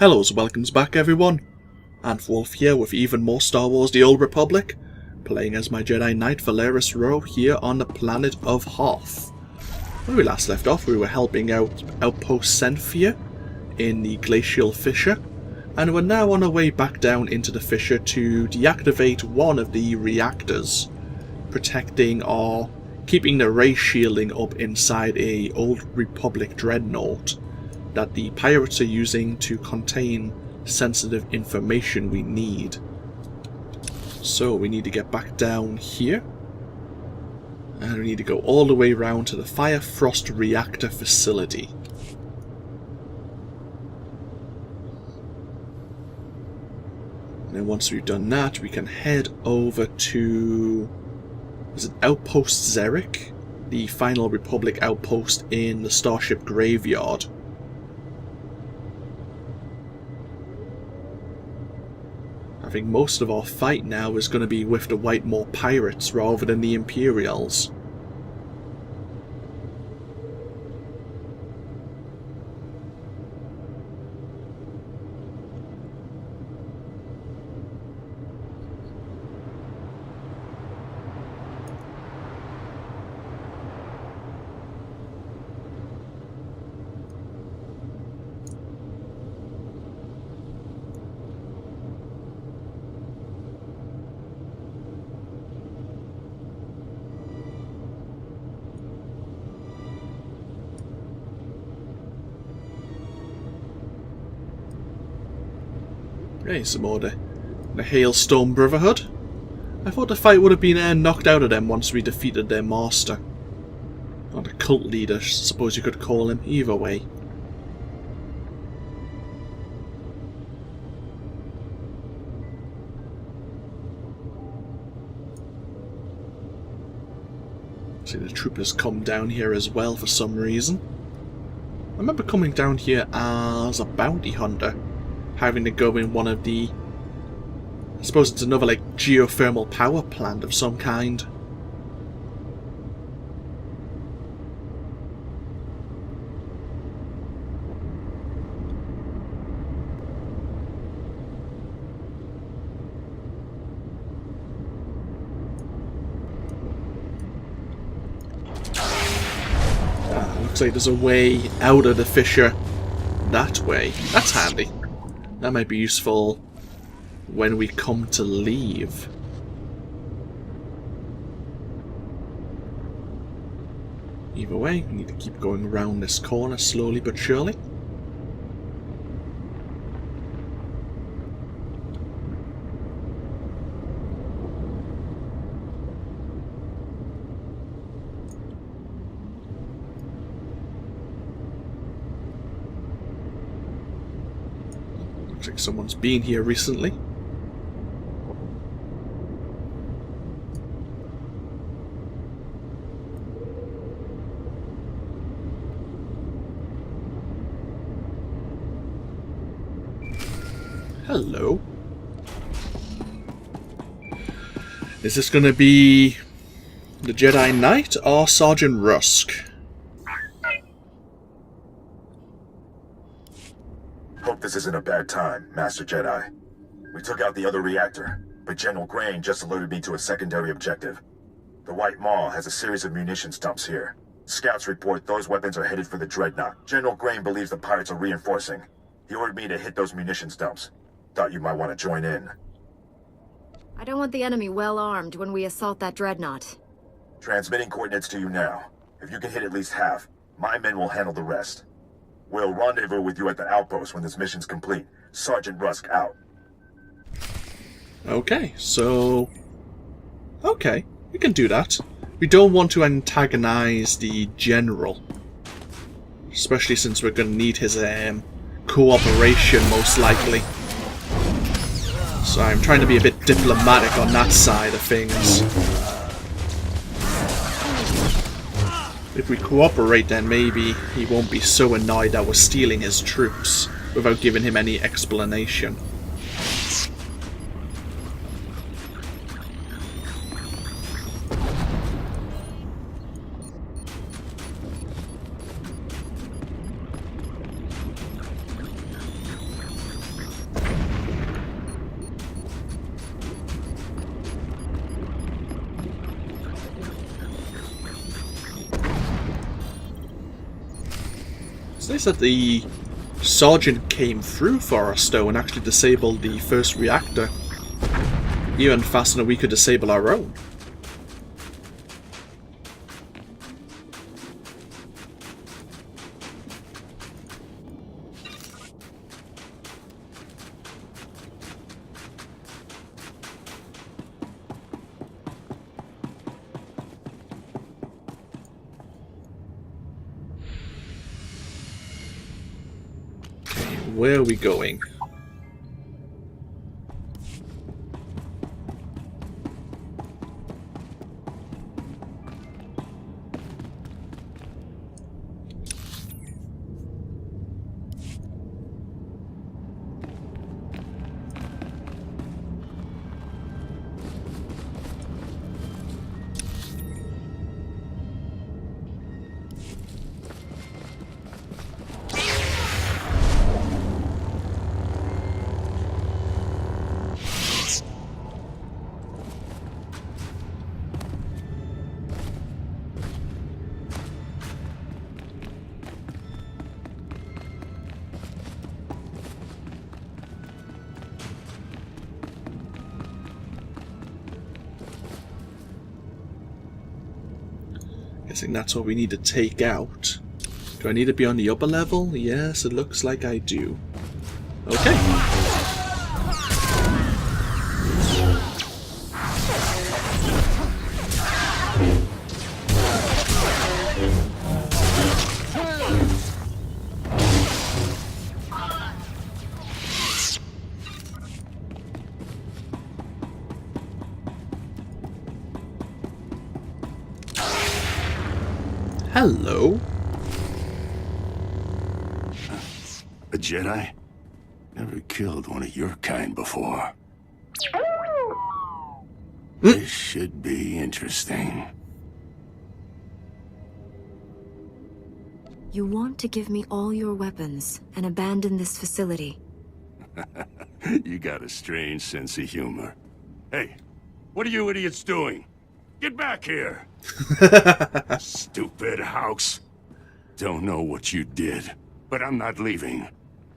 Hello, welcomes back everyone, and Wolf here with even more Star Wars The Old Republic, playing as my Jedi Knight Valeris Roh here on the planet of Hoth. When we last left off, we were helping out Outpost Senfia in the glacial fissure, and we're now on our way back down into the fissure to deactivate one of the reactors, protecting or keeping the ray shielding up inside a Old Republic dreadnought that the pirates are using to contain sensitive information we need. So we need to get back down here, and we need to go all the way around to the Fire Frost Reactor facility. And then once we've done that, we can head over to... is it Outpost Zarek? The final Republic outpost in the Starship Graveyard. I think most of our fight now is going to be with the White Maw pirates rather than the Imperials. Okay, some more the Hailstone Brotherhood. I thought the fight would have been knocked out of them once we defeated their master. Or the cult leader, I suppose you could call him. Either way. See, the troopers come down here as well for some reason. I remember coming down here as a bounty hunter, having to go in one of the... I suppose it's another, like, geothermal power plant of some kind. Looks like there's a way out of the fissure that way. That's handy. That might be useful when we come to leave. Either way, we need to keep going around this corner slowly but surely. Looks like someone's been here recently. Hello. Is this going to be the Jedi Knight or Sergeant Rusk? Hope this isn't a bad time, Master Jedi. We took out the other reactor, but General Grain just alerted me to a secondary objective. The White Maw has a series of munitions dumps here. Scouts report those weapons are headed for the Dreadnought. General Grain believes the pirates are reinforcing. He ordered me to hit those munitions dumps. Thought you might want to join in. I don't want the enemy well armed when we assault that Dreadnought. Transmitting coordinates to you now. If you can hit at least half, my men will handle the rest. We'll rendezvous with you at the outpost when this mission's complete. Sergeant Rusk out. Okay, so... okay, we can do that. We don't want to antagonize the General. Especially since we're going to need his cooperation, most likely. So I'm trying to be a bit diplomatic on that side of things. If we cooperate, then maybe he won't be so annoyed that we're stealing his troops without giving him any explanation. It's nice that the sergeant came through for us though and actually disabled the first reactor. Even faster than we could disable our own. Where are we going? Guessing that's what we need to take out. Do I need to be on the upper level? Yes, it looks like I do. Okay. Hello. A Jedi? Never killed one of your kind before. This should be interesting. You want to give me all your weapons and abandon this facility. You got a strange sense of humor. Hey, what are you idiots doing? Get back here! Stupid house. Don't know what you did, but I'm not leaving.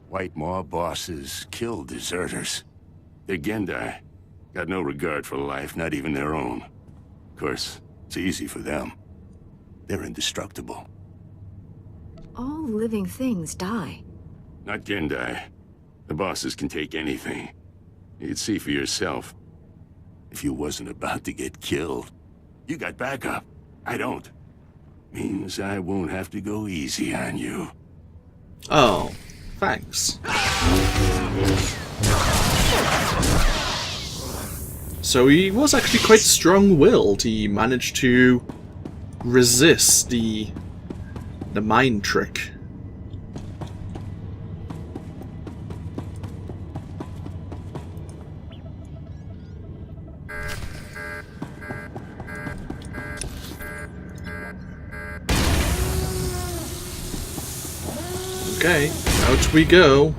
White Maw bosses kill deserters. The Gendai got no regard for life, not even their own. Of course, it's easy for them. They're indestructible. All living things die. Not Gendai. The bosses can take anything. You'd see for yourself. If you wasn't about to get killed, you got backup. I don't. Means I won't have to go easy on you. Oh, thanks. So he was actually quite strong-willed. He managed to resist the mind trick. Okay, out we go.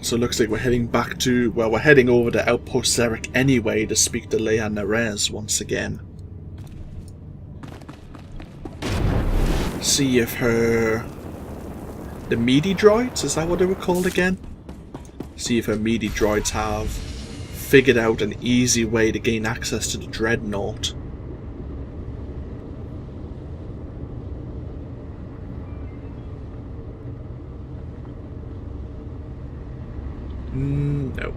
So it looks like we're heading back to, well, we're heading over to Outpost Zarek anyway to speak to Leia Nerez once again. See if the meaty droids, is that what they were called again? See if her meaty droids have figured out an easy way to gain access to the Dreadnought. No.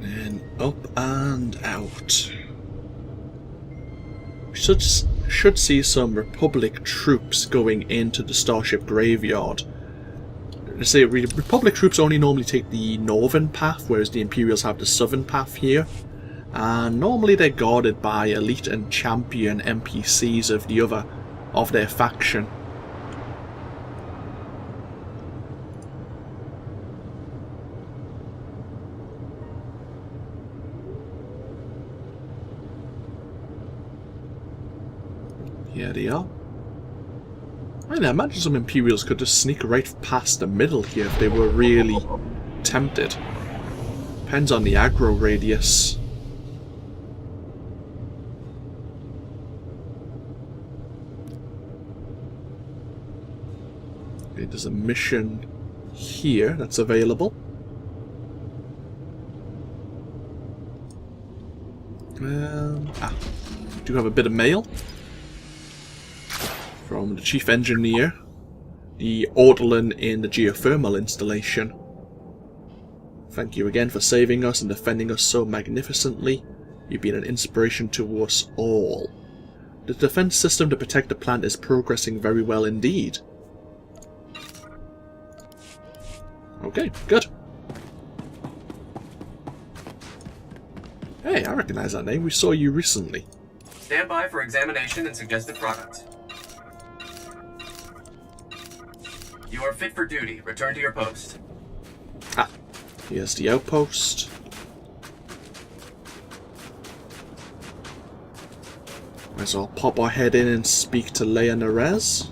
Then up and out. We should see some Republic troops going into the Starship Graveyard. I say Republic troops only normally take the northern path, whereas the Imperials have the southern path here. And normally they're guarded by elite and champion NPCs of their faction. Here they are. I imagine some Imperials could just sneak right past the middle here if they were really tempted. Depends on the aggro radius. Okay, there's a mission here that's available. Do have a bit of mail from the Chief Engineer, the Orderlin in the geothermal installation. Thank you again for saving us and defending us so magnificently. You've been an inspiration to us all. The defense system to protect the plant is progressing very well indeed. Okay, good. Hey, I recognize that name. We saw you recently. Stand by for examination and suggested product. You are fit for duty. Return to your post. Ah, here's the outpost. Might as well pop our head in and speak to Leia Nerez.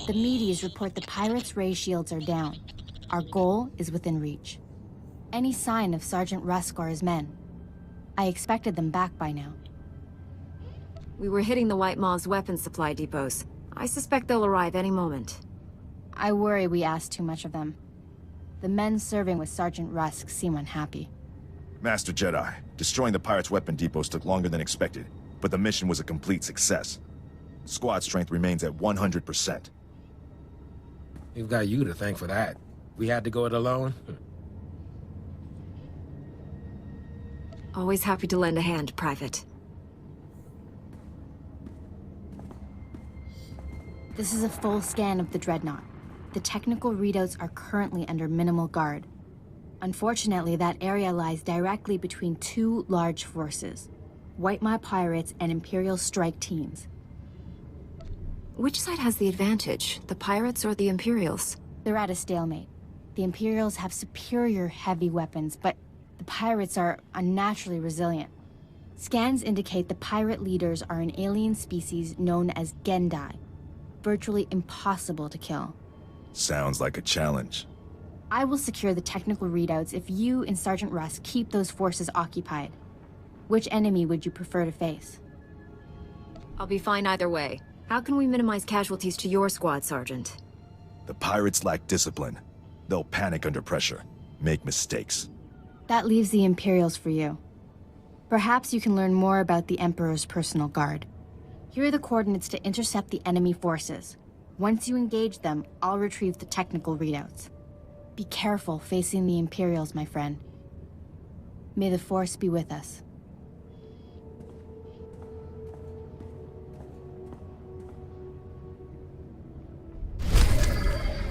The Medes report the pirates' ray shields are down. Our goal is within reach. Any sign of Sergeant Rusk or his men? I expected them back by now. We were hitting the White Maw's weapons supply depots. I suspect they'll arrive any moment. I worry we asked too much of them. The men serving with Sergeant Rusk seem unhappy. Master Jedi, destroying the pirates' weapon depots took longer than expected, but the mission was a complete success. Squad strength remains at 100%. We've got you to thank for that. We had to go it alone. Always happy to lend a hand, Private. This is a full scan of the Dreadnought. The technical readouts are currently under minimal guard. Unfortunately, that area lies directly between two large forces, White Maw pirates and Imperial strike teams. Which side has the advantage, the pirates or the Imperials? They're at a stalemate. The Imperials have superior heavy weapons, but the pirates are unnaturally resilient. Scans indicate the pirate leaders are an alien species known as Gendai, virtually impossible to kill. Sounds like a challenge. I will secure the technical readouts if you and Sergeant Rusk keep those forces occupied. Which enemy would you prefer to face? I'll be fine either way. How can we minimize casualties to your squad, Sergeant? The pirates lack discipline. They'll panic under pressure, make mistakes. That leaves the Imperials for you. Perhaps you can learn more about the Emperor's personal guard. Here are the coordinates to intercept the enemy forces. Once you engage them, I'll retrieve the technical readouts. Be careful facing the Imperials, my friend. May the Force be with us.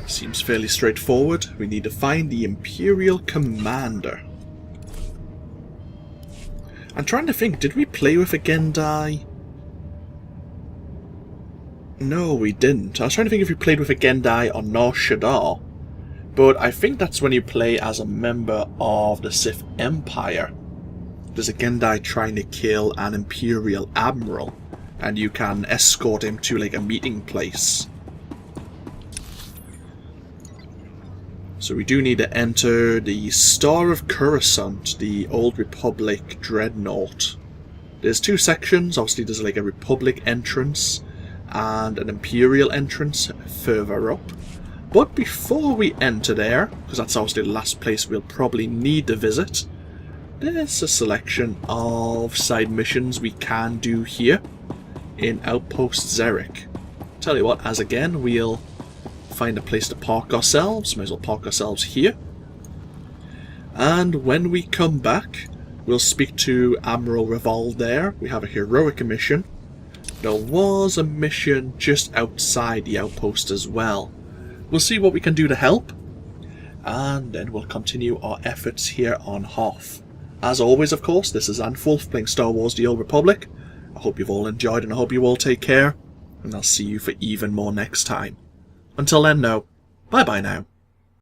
Seems fairly straightforward. We need to find the Imperial Commander. I'm trying to think, did we play with a Gendai? No, we didn't. I was trying to think if we played with a Gendai on Nar Shaddaa. But I think that's when you play as a member of the Sith Empire. There's a Gendai trying to kill an Imperial Admiral, and you can escort him to like a meeting place. So we do need to enter the Star of Coruscant, the Old Republic Dreadnought. There's two sections. Obviously there's like a Republic entrance and an Imperial entrance further up. But before we enter there, because that's obviously the last place we'll probably need to visit, there's a selection of side missions we can do here in Outpost Zarek. Tell you what, as again, we'll find a place to park ourselves. Might as well park ourselves here. And when we come back, we'll speak to Admiral Reval there. We have a heroic mission. There was a mission just outside the outpost as well. We'll see what we can do to help. And then we'll continue our efforts here on Hoth. As always, of course, this is Antwolf playing Star Wars The Old Republic. I hope you've all enjoyed and I hope you all take care. And I'll see you for even more next time. Until then, no. Bye-bye now.